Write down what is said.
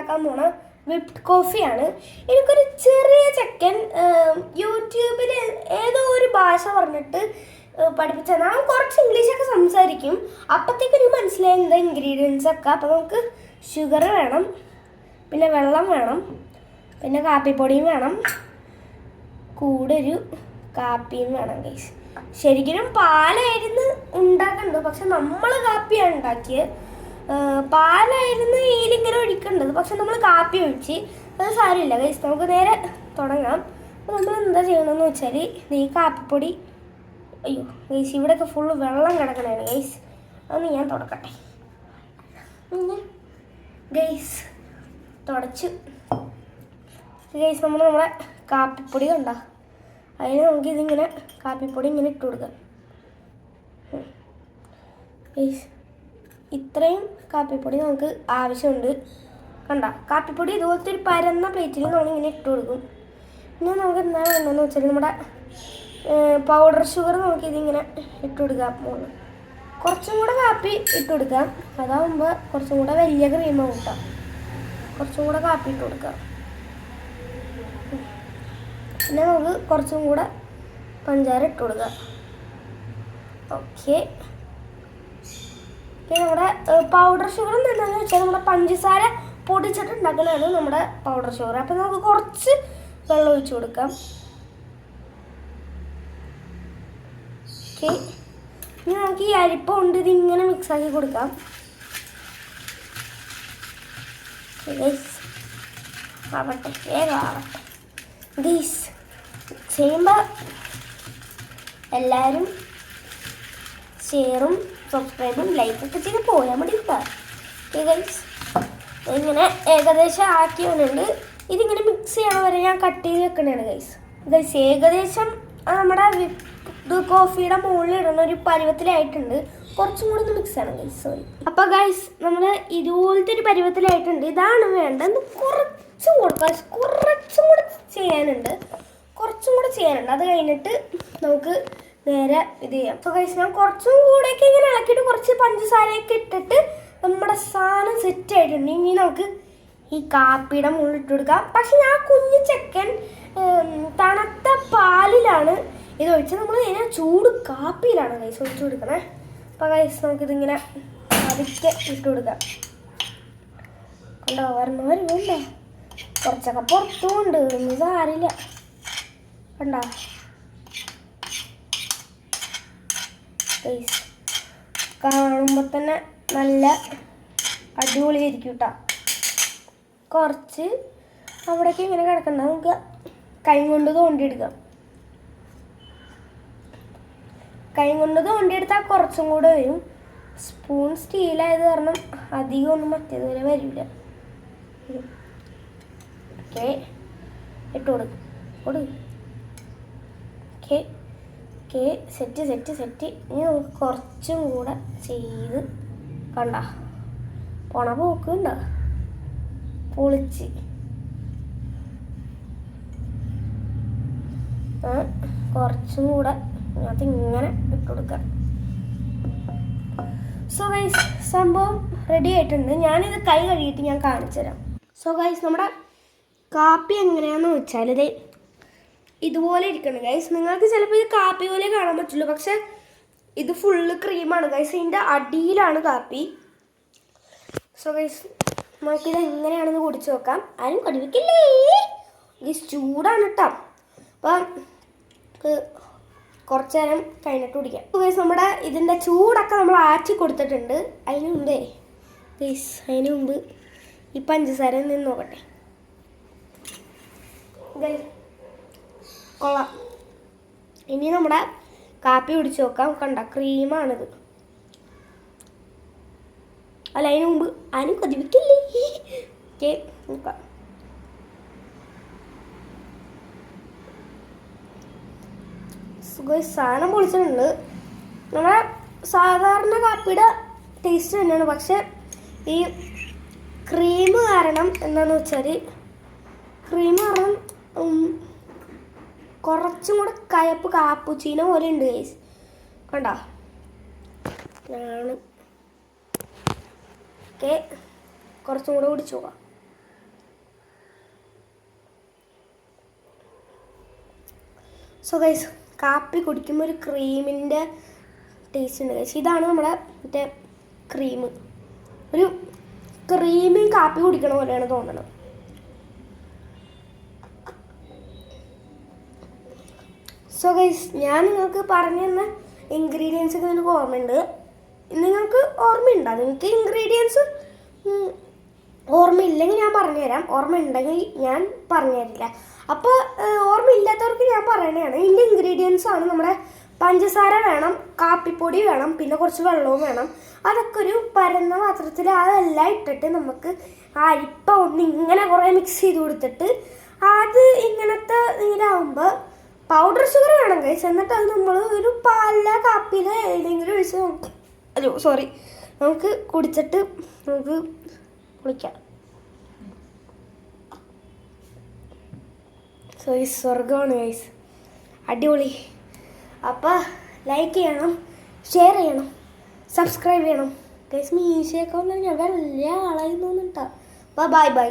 ഉണ്ടാക്കാൻ പോണ വിപ്ഡ് കോഫിയാണ്. എനിക്കൊരു ചെറിയ ചെക്കൻ യൂട്യൂബിൽ ഏതോ ഒരു ഭാഷ പറഞ്ഞിട്ട് പഠിപ്പിച്ച ഞാൻ കുറച്ച് ഇംഗ്ലീഷൊക്കെ സംസാരിക്കും. അപ്പോഴത്തേക്ക് എനിക്ക് മനസ്സിലായി എന്താ ഇൻഗ്രീഡിയൻസ് ഒക്കെ. അപ്പോൾ നമുക്ക് ഷുഗർ വേണം, പിന്നെ വെള്ളം വേണം, പിന്നെ കാപ്പിപ്പൊടിയും വേണം, കൂടെ ഒരു കാപ്പിയും വേണം ഗൈസ്. ശരിക്കും പാലായിരുന്നു ഉണ്ടാക്കേണ്ടത്, പക്ഷെ നമ്മൾ കാപ്പിയാണ് ഉണ്ടാക്കിയത്. പാലായിരുന്നു ഇതിലിങ്ങനെ ഒഴിക്കേണ്ടത്, പക്ഷെ നമ്മൾ കാപ്പി ഒഴിച്ച്. അത് സാരമില്ല ഗൈസ്, നമുക്ക് നേരെ തുടങ്ങാം. അപ്പോൾ നമ്മൾ എന്താ ചെയ്യണമെന്ന് വെച്ചാൽ ഈ കാപ്പിപ്പൊടി, അയ്യോ ഗൈസ് ഇവിടെയൊക്കെ ഫുള്ള് വെള്ളം കിടക്കണതാണ് ഗൈസ്. അതൊന്ന് ഞാൻ തുടക്കട്ടെ ഗൈസ്. തുടച്ച് ഗൈസ് നമ്മളെ കാപ്പിപ്പൊടി കണ്ട, അതിന് നമുക്കിതിങ്ങനെ കാപ്പിപ്പൊടി ഇങ്ങനെ ഇട്ട് കൊടുക്കാം ഗൈസ്. ഇത്രയും കാപ്പിപ്പൊടി നമുക്ക് ആവശ്യമുണ്ട്. കണ്ട കാപ്പിപ്പൊടി ഇതുപോലത്തെ ഒരു പരന്ന പ്ലേറ്റിൽ നമ്മളിങ്ങനെ ഇട്ട് കൊടുക്കും. പിന്നെ നമുക്ക് എന്താണ് വേണ്ടതെന്ന് വെച്ചാൽ നമ്മുടെ പൗഡർ ഷുഗർ നമുക്കിതിങ്ങനെ ഇട്ട് കൊടുക്കാം. കുറച്ചും കൂടെ കാപ്പി ഇട്ട് കൊടുക്കാം, അതാകുമ്പോൾ കുറച്ചും കൂടെ വലിയ ക്രീമാവും കിട്ടാം. കുറച്ചും കൂടെ കാപ്പി ഇട്ട് കൊടുക്കാം. പിന്നെ നമുക്ക് കുറച്ചും കൂടെ പഞ്ചാര ഇട്ട് കൊടുക്കാം. ഓക്കെ, നമ്മുടെ പൗഡർ ഷുഗർ എന്താണെന്ന് വെച്ചാൽ നമ്മുടെ പഞ്ചസാര പൊടിച്ചിട്ട് ഉണ്ടാക്കലാണ് നമ്മുടെ പൗഡർ ഷുഗർ. അപ്പം നമുക്ക് കുറച്ച് വെള്ളം ഒഴിച്ച് കൊടുക്കാം. ഓക്കെ, ഇനി നമുക്ക് ഈ അരിപ്പ കൊണ്ട് ഇതിങ്ങനെ മിക്സാക്കി കൊടുക്കാം. ആവട്ടെ, വേഗം ആവട്ടെ ഗൈസ്. ചെയ്യുമ്പോൾ എല്ലാവരും ഷെയറും സബ്സ്ക്രൈബും ലൈക്കൊക്കെ ചെയ്ത് പോയാൽ മതി കേട്ടോ. ഓക്കെ ഗൈസ്, ഇങ്ങനെ ഏകദേശം ആക്കിയവനുണ്ട്. ഇതിങ്ങനെ മിക്സ് ചെയ്യണ വരെ ഞാൻ കട്ട് ചെയ്ത് വെക്കണതാണ് ഗൈസ്. ഗൈസ് ഏകദേശം നമ്മുടെ കോഫിയുടെ മുകളിൽ ഇടുന്ന ഒരു പരുവത്തിലായിട്ടുണ്ട്. കുറച്ചും കൂടെ ഒന്ന് മിക്സ് ആണ് ഗൈസ്, സോറി. അപ്പോൾ ഗൈസ് നമ്മൾ ഇതുപോലത്തെ ഒരു പരുവത്തിലായിട്ടുണ്ട്. ഇതാണ് വേണ്ടത്. കുറച്ചും കൂടെ ചെയ്യാനുണ്ട്. അത് കഴിഞ്ഞിട്ട് നമുക്ക് നേരെ ഇത് ചെയ്യാം. അപ്പോൾ ഗൈസ് ഞാൻ കുറച്ചും കൂടെയൊക്കെ ഇങ്ങനെ ഇളക്കിയിട്ട് കുറച്ച് പഞ്ചസാരയൊക്കെ ഇട്ടിട്ട് നമ്മുടെ സാധനം സെറ്റ് ആയിട്ടുണ്ട്. ഇനി നമുക്ക് ഈ കാപ്പിയുടെ മുകളിൽ ഇട്ട് കൊടുക്കാം. പക്ഷെ ഞാൻ കുഞ്ഞു ചെക്കൻ തണുത്ത പാലിലാണ് ഇത് ഒഴിച്ച്. നമ്മൾ ഇതിനെ ചൂട് കാപ്പിയിലാണ് ഗൈസ് ഒഴിച്ചു കൊടുക്കണേ. അപ്പോൾ ഗൈസ് നമുക്കിതിങ്ങനെ അതിക്ക് ഇട്ട് കൊടുക്കാം. കണ്ടോ, വരണവർ വേണ്ട, കുറച്ചൊക്കെ പുറത്തുമുണ്ട്, ഒന്നും സാരില്ല. കണ്ടോ ഗൈസ്, കാണുമ്പോൾ തന്നെ നല്ല അടിപൊളിയായിരിക്കും കേട്ടോ. കുറച്ച് അവിടേക്ക് ഇങ്ങനെ കിടക്കണ്ട, നമുക്ക് കൈ കൊണ്ട് തോണ്ടിയെടുക്കാം. കൈ കൊണ്ട് തോണ്ടിയെടുത്താൽ കുറച്ചും കൂടെ വരും. സ്പൂൺ സ്റ്റീലായത് കാരണം അധികം ഒന്നും മറ്റേതുവരെ വരില്ല. ഓക്കെ, ഇട്ട് കൊടുക്കും. Okay, set. ഇനി നമുക്ക് കുറച്ചും കൂടെ ചെയ്ത് കണ്ട പോണ പോക്കുണ്ട പൊളിച്ച്. കുറച്ചും കൂടെ അതിങ്ങനെ ഇട്ട് കൊടുക്കാം. സോ ഗൈസ് സംഭവം റെഡി ആയിട്ടുണ്ട്. ഞാനിത് കൈ കഴുകിയിട്ട് ഞാൻ കാണിച്ചു തരാം. സോ ഗൈസ് നമ്മുടെ കാപ്പി എങ്ങനെയാണെന്ന് വെച്ചാൽ ഇത് ഇതുപോലെ ഇരിക്കണം ഗൈസ്. നിങ്ങൾക്ക് ചിലപ്പോൾ ഇത് കാപ്പി പോലെ കാണാൻ പറ്റുള്ളൂ, പക്ഷെ ഇത് ഫുള്ള് ക്രീമാണ് ഗൈസ്. ഇതിൻ്റെ അടിയിലാണ് കാപ്പി. സോ ഗൈസ് നമുക്കിത് എങ്ങനെയാണെന്ന് കുടിച്ച് നോക്കാം. ആരും കടിവെക്കില്ലേ ഗൈസ്, ചൂടാണ് കേട്ടോ. അപ്പം കുറച്ച് നേരം കഴിഞ്ഞിട്ട് കുടിക്കാം. ഗൈസ് നമ്മുടെ ഇതിൻ്റെ ചൂടൊക്കെ നമ്മൾ ആറ്റി കൊടുത്തിട്ടുണ്ട്. അതിന് മുമ്പ് ഈ പഞ്ചസാര നിന്ന് നോക്കട്ടെ ഗൈസ്. കൊള്ളാം. ഇനി നമ്മുടെ കാപ്പി കുടിച്ച് നോക്കാം. കണ്ട ക്രീമാണിത്. അല്ല, അതിന് മുമ്പ് ആരും കൊതിപ്പിക്കില്ലേ. ഓക്കെ, നോക്കാം. സാധനം പൊളിച്ചിട്ടുണ്ട്. നമ്മുടെ സാധാരണ കാപ്പിയുടെ ടേസ്റ്റ് തന്നെയാണ്, പക്ഷെ ഈ ക്രീം കാരണം എന്താണെന്ന് വെച്ചാൽ കുറച്ചും കൂടെ കയപ്പ് കാപ്പുച്ചീനോ പോലെ ഉണ്ട് ഗൈസ്. കണ്ടോ, ഞാൻ ഓക്കെ കുറച്ചും കൂടെ കുടിച്ചു പോകാം. സോ ഗൈസ് കാപ്പി കുടിക്കുമ്പോൾ ഒരു ക്രീമിൻ്റെ ടേസ്റ്റ് ഉണ്ട് ഗൈസ്. ഇതാണ് നമ്മുടെ മറ്റേ ക്രീം. ഒരു ക്രീമി കാപ്പി കുടിക്കണ പോലെയാണ് തോന്നണത്. സോ ഗൈസ് ഞാൻ നിങ്ങൾക്ക് പറഞ്ഞു തന്ന ഇൻഗ്രീഡിയൻസ് ഒക്കെ നിങ്ങൾക്ക് ഓർമ്മയുണ്ട്. നിങ്ങൾക്ക് ഓർമ്മയുണ്ടോ? നിങ്ങൾക്ക് ഇൻഗ്രീഡിയൻസ് ഓർമ്മയില്ലെങ്കിൽ ഞാൻ പറഞ്ഞുതരാം, ഓർമ്മയുണ്ടെങ്കിൽ ഞാൻ പറഞ്ഞുതരില്ല. അപ്പോൾ ഓർമ്മയില്ലാത്തവർക്ക് ഞാൻ പറയണതാണ്. ഇതിൻ്റെ ഇൻഗ്രീഡിയൻസ് ആണ് നമ്മുടെ പഞ്ചസാര വേണം, കാപ്പിപ്പൊടി വേണം, പിന്നെ കുറച്ച് വെള്ളവും വേണം. അതൊക്കെ ഒരു പരന്ന പാത്രത്തിൽ അതെല്ലാം ഇട്ടിട്ട് നമുക്ക് അരിപ്പ ഒന്ന് ഇങ്ങനെ കുറേ മിക്സ് ചെയ്ത് കൊടുത്തിട്ട് അത് ഇങ്ങനത്തെ ഇതിലാവുമ്പോൾ പൗഡർ ഷുഗർ വേണം ഗൈസ്. എന്നിട്ട് അത് നമ്മൾ ഒരു പാലിലെ കാപ്പിയിൽ ഏതെങ്കിലും ഒഴിച്ച് നമുക്ക് കുടിച്ചിട്ട് നമുക്ക് കുളിക്കാം. സോ ഈ സ്വർഗമാണ് ഗൈസ്, അടിപൊളി. അപ്പോൾ ലൈക്ക് ചെയ്യണം, ഷെയർ ചെയ്യണം, സബ്സ്ക്രൈബ് ചെയ്യണം ഗൈസ്. മീശയൊക്കെ വന്നാൽ ഞാൻ വലിയ ആളായി തോന്നുന്നുട്ടാ. Bye bye.